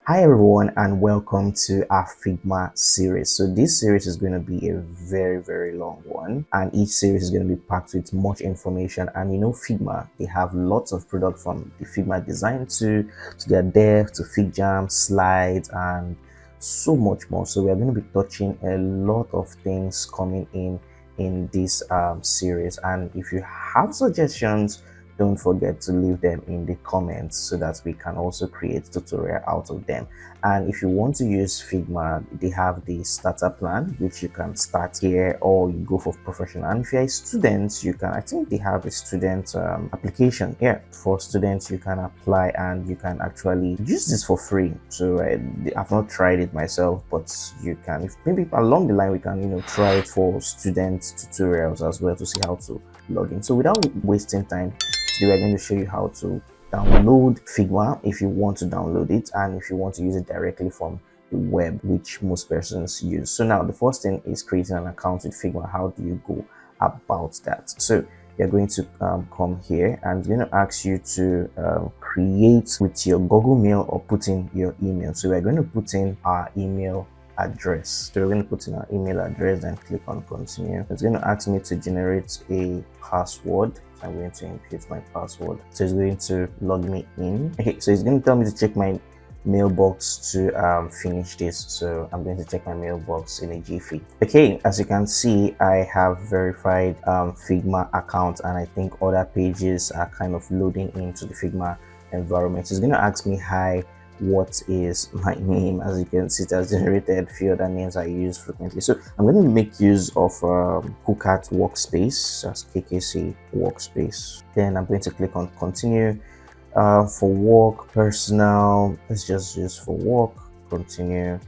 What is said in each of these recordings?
Hi everyone and welcome to our Figma series. So this series is going to be a very long one, and each series is going to be packed with much information. And Figma, they have lots of products from the Figma design to their dev to FigJam, slides, and so much more. So we are going to be touching a lot of things coming in this series. And if you have suggestions, don't forget to leave them in the comments so that we can also create tutorial out of them. And if you want to use Figma, they have the starter plan, which you can start here, or you go for professional. And if you're a student, you can, I think they have a student application here. For students, you can apply and you can actually use this for free. So I've not tried it myself, but you can, if maybe along the line we can try it for student tutorials as well to see how to log in. So without wasting time, today we're going to show you how to download Figma if you want to download it, and if you want to use it directly from the web, which most persons use. So now the first thing is creating an account with Figma. How do you go about that? So you're going to come here, and it's going to ask you to create with your Google Mail or put in your email. So we're going to put in our email address. So we're going to put in our email address and click on continue. It's going to ask me to generate a password. I'm going to input my password. So it's going to log me in. Okay, so it's going to tell me to check my mailbox to finish this. So I'm going to check my mailbox in a jiffy. Okay, as you can see, I have verified Figma account, and I think other pages are kind of loading into the Figma environment. So it's going to ask me, hi, what is my name? As you can see, it has generated a few other names I use frequently. So I'm going to make use of KuCat workspace, as KKC workspace. Then I'm going to click on continue. For work, personal, let's just use for work, continue.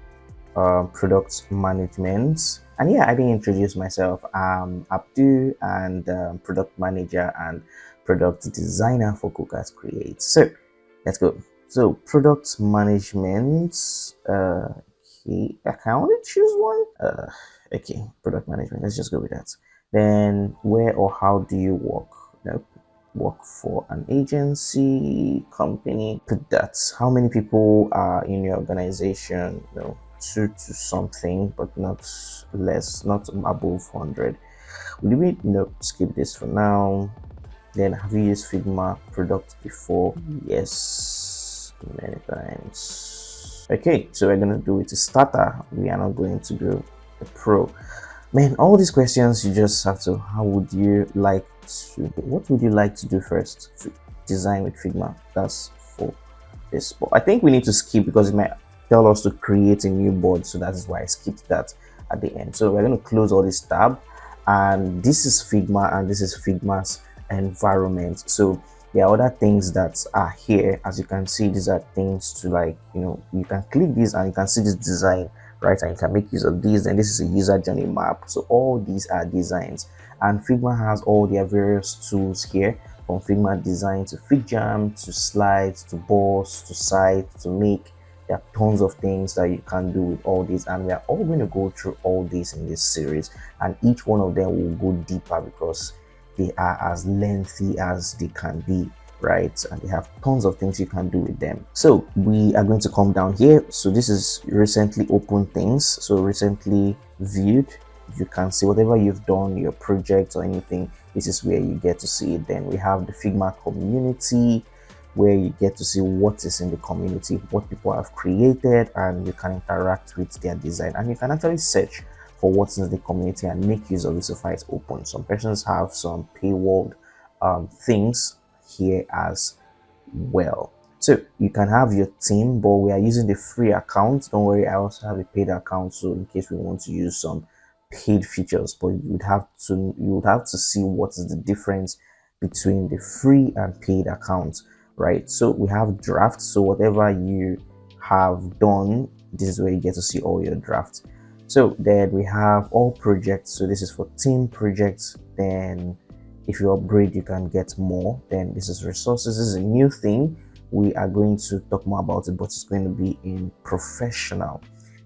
Product management, and yeah, I didn't introduce myself. I'm Abdu, and product manager and product designer for KuCat Create. So let's go. So product management, okay, I can only choose one. Okay, product management, let's just go with that. Then where or how do you work? Nope. Work for an agency, company, put that. How many people are in your organization? No, 2 to something, but not less, not above 100. Will we skip this for now? Then have you used Figma product before? Yes, many times. Okay, so we're gonna do it a starter. We are not going to do a pro. Man, all these questions you just have to. How would you like to? What would you like to do first? Design with Figma. That's for this. But I think we need to skip because it might tell us to create a new board. So that is why I skipped that at the end. So we're going to close all this tab, and this is Figma, and this is Figma's environment. So there are other things that are here. As you can see, these are things to, like, you can click this and you can see this design, right? And you can make use of these. And this is a user journey map. So all these are designs, and Figma has all their various tools here, from Figma design to FigJam to slides to boss to site to make. There are tons of things that you can do with all these, and we are all going to go through all these in this series, and each one of them will go deeper because they are as lengthy as they can be, right? And they have tons of things you can do with them. So we are going to come down here. So this is recently open things, so recently viewed. You can see whatever you've done, your project or anything. This is where you get to see it. Then we have the Figma community, where you get to see what is in the community, what people have created, and you can interact with their design, and you can actually search for what's in the community and make use of it so far it's open. Some persons have some paywalled things here as well. So you can have your team, but we are using the free account. Don't worry, I also have a paid account, so in case we want to use some paid features, but you would have to see what is the difference between the free and paid account, right? So we have drafts. So whatever you have done, this is where you get to see all your drafts. So then we have all projects. So this is for team projects. Then if you upgrade, you can get more. Then this is resources. This is a new thing. We are going to talk more about it, but it's going to be in professional.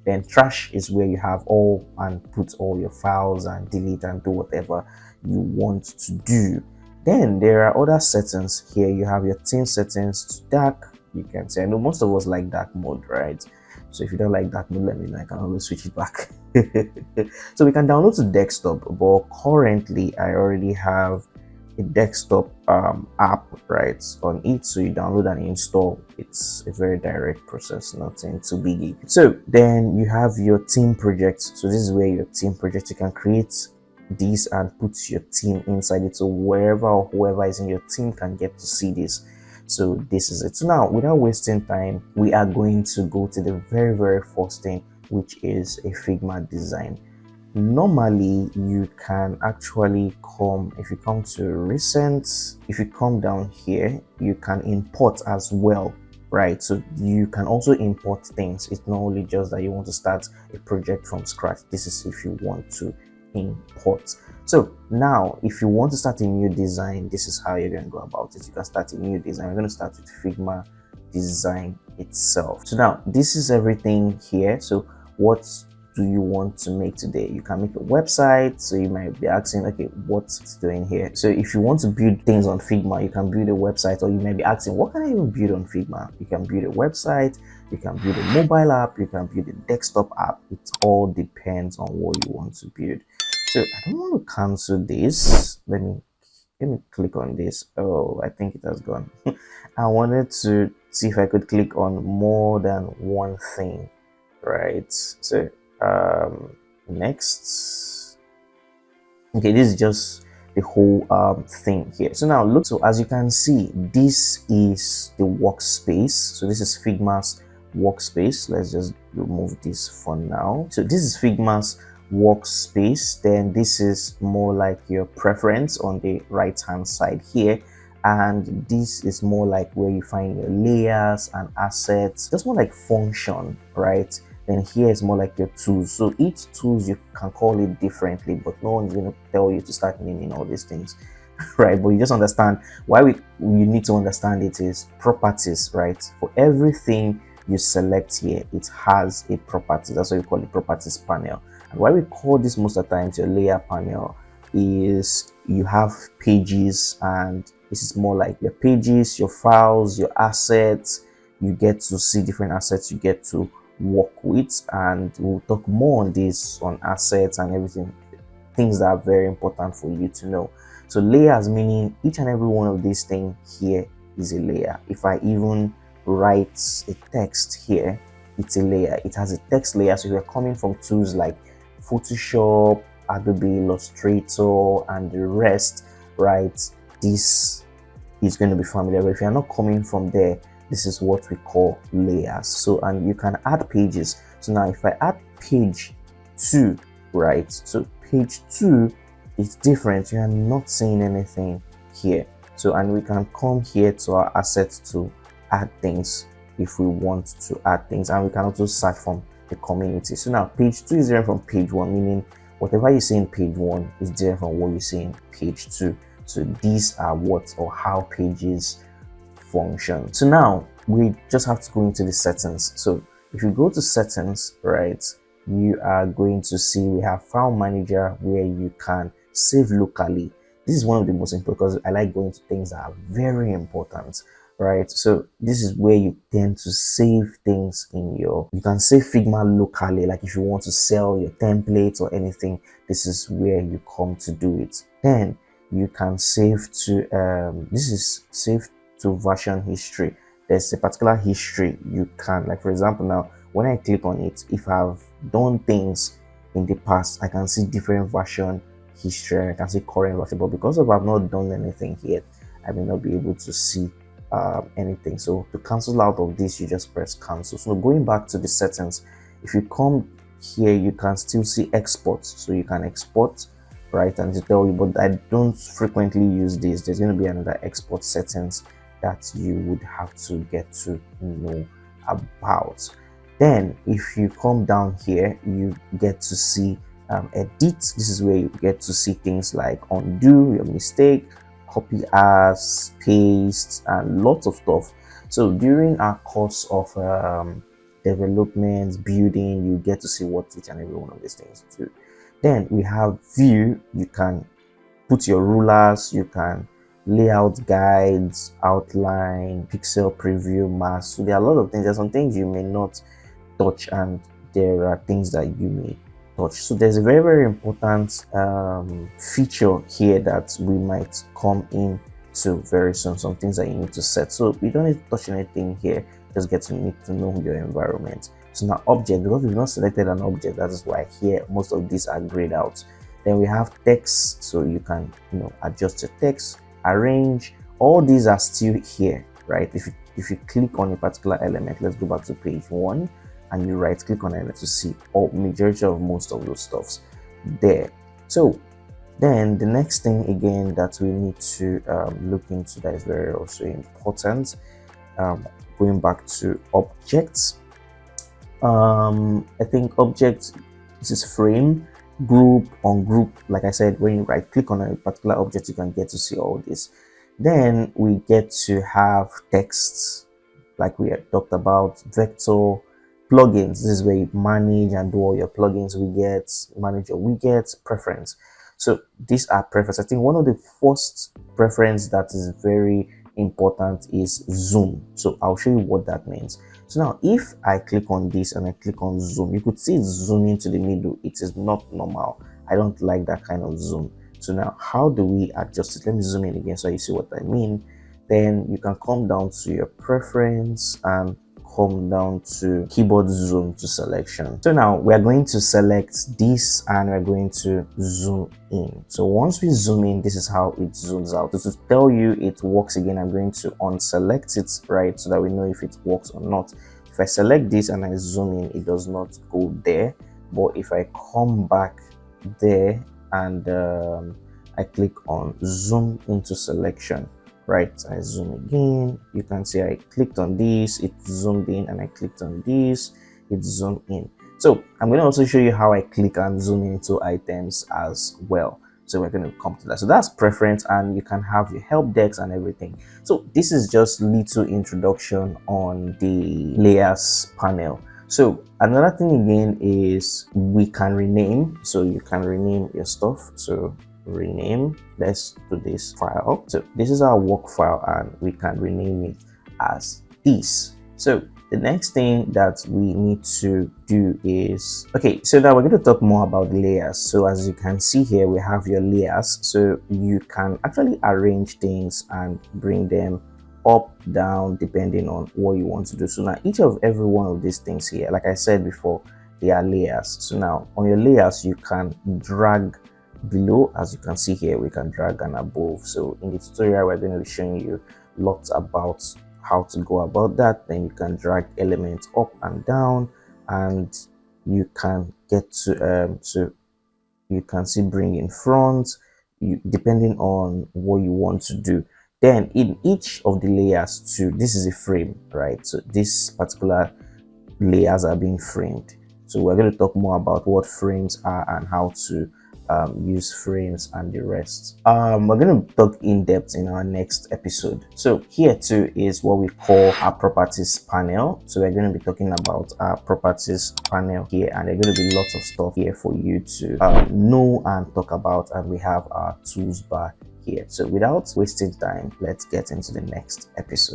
Then trash is where you have all and put all your files and delete and do whatever you want to do. Then there are other settings here. You have your team settings to dark, you can see. I know most of us like dark mode, right? So if you don't like dark mode, let me know. I can always switch it back. So we can download to desktop, but currently I already have a desktop app right on it, so you download and install. It's a very direct process, nothing too biggie. So then you have your team project. So this is where your team project, you can create this and put your team inside it, so wherever or whoever is in your team can get to see this. So this is it. So now, without wasting time, we are going to go to the very first thing, which is a Figma design. Normally you can actually come, if you come to recent, if you come down here, you can import as well, right? So you can also import things. It's not only just that you want to start a project from scratch. This is if you want to import. So now if you want to start a new design, this is how you're going to go about it. You can start a new design. We're going to start with Figma design itself. So now this is everything here. So what do you want to make today? You can make a website. So you might be asking, okay, what's it's doing here? So if you want to build things on Figma, you can build a website. Or you may be asking, what can I even build on Figma? You can build a website, you can build a mobile app, you can build a desktop app. It all depends on what you want to build. So I don't want to cancel this. Let me click on this. Oh, I think it has gone. I wanted to see if I could click on more than one thing, right? So next. Okay, this is just the whole thing here. So now look, so as you can see, this is the workspace. So this is Figma's workspace. Let's just remove this for now. So this is Figma's workspace. Then this is more like your preference on the right hand side here, and this is more like where you find your layers and assets, just more like function, right? Then here is more like your tools. So each tools you can call it differently, but no one's going to tell you to start naming all these things, right? But you just understand why you need to understand it is properties, right? For everything you select here, it has a property. That's why we call it properties panel. And why we call this most of the times your layer panel is you have pages, and this is more like your pages, your files, your assets. You get to see different assets you get to work with, and we'll talk more on this on assets and everything, things that are very important for you to know. So layers, meaning each and every one of these things here is a layer. If I even write a text here, it's a layer. It has a text layer. So if you're coming from tools like Photoshop, Adobe Illustrator and the rest, right, this is going to be familiar. But if you're not coming from there, this is what we call layers. So, and you can add pages. So now if I add page 2, right, so page 2 is different. You are not seeing anything here. So, and we can come here to our assets to add things if we want to add things, and we can also search from the community. So now page 2 is different from page 1, meaning whatever you see in page 1 is different from what you see in page 2. So these are what or how pages function. So now we just have to go into the settings. So if you go to settings, right, you are going to see we have file manager where you can save locally. This is one of the most important, because I like going to things that are very important, right? So this is where you tend to save things in your, you can save Figma locally. Like if you want to sell your templates or anything, this is where you come to do it. Then you can save to this is save to version history. There's a particular history you can, like for example, now when I click on it, if I've done things in the past, I can see different version history. I can see current version, but because of I've not done anything yet, I may not be able to see anything. So to cancel out of this, you just press cancel. So going back to the settings, if you come here, you can still see export. So you can export, right, and to tell you, but I don't frequently use this. There's going to be another export settings that you would have to get to know about. Then if you come down here, you get to see edit. This is where you get to see things like undo your mistake, copy as, paste, and lots of stuff. So during our course of development, building, you get to see what each and every one of these things do. Then we have view. You can put your rulers, you can layout guides, outline, pixel preview, mask. So there are a lot of things. There's some things you may not touch, and there are things that you may touch. So there's a very, very important feature here that we might come in to very soon. Some things that you need to set. So we don't need to touch anything here. Just need to know your environment. So now object, because we've not selected an object, that is why here most of these are grayed out. Then we have text, so you can adjust your text, arrange. All these are still here, right? If you click on a particular element, let's go back to page 1, and you right click on it to see all majority of most of those stuffs there. So then the next thing again that we need to look into that is very also important, going back to objects. I think objects, this is frame, group, on group. Like I said, when you right click on a particular object, you can get to see all this. Then we get to have text, like we had talked about, vector, plugins. This is where you manage and do all your plugins, widgets, manage your widgets, preference. So these are preference. I think one of the first preference that is very important is zoom. So I'll show you what that means. So now if I click on this and I click on zoom, you could see it's zooming to the middle. It is not normal. I don't like that kind of zoom. So now how do we adjust it? Let me zoom in again so you see what I mean. Then you can come down to your preference and come down to keyboard zoom to selection. So now we are going to select this and we're going to zoom in. So once we zoom in, this is how it zooms out. So to tell you it works again, I'm going to unselect it, right, so that we know if it works or not. If I select this and I zoom in, it does not go there. But if I come back there and I click on zoom into selection, right, I zoom again, you can see I clicked on this, it zoomed in, and I clicked on this, it zoomed in. So I'm going to also show you how I click and zoom into items as well. So we're going to come to that. So that's preference, and you can have your help decks and everything. So this is just little introduction on the layers panel. So another thing again is we can rename. So you can rename your stuff. So rename, let's do this file. So this is our work file and we can rename it as this. So the next thing that we need to do is, okay, so now we're going to talk more about layers. So as you can see here, we have your layers. So you can actually arrange things and bring them up, down, depending on what you want to do. So now each of every one of these things here, like I said before, they are layers. So now on your layers, you can drag below. As you can see here, we can drag and above. So in the tutorial, we're going to be showing you lots about how to go about that. Then you can drag elements up and down, and you can get to so you can see bring in front, depending on what you want to do. Then in each of the layers too, this is a frame, right? So this particular layers are being framed. So we're going to talk more about what frames are and how to use frames and the rest. We're going to talk in depth in our next episode. So here too is what we call our properties panel. So we're going to be talking about our properties panel here, and there's going to be lots of stuff here for you to know and talk about. And we have our tools bar here. So without wasting time, let's get into the next episode.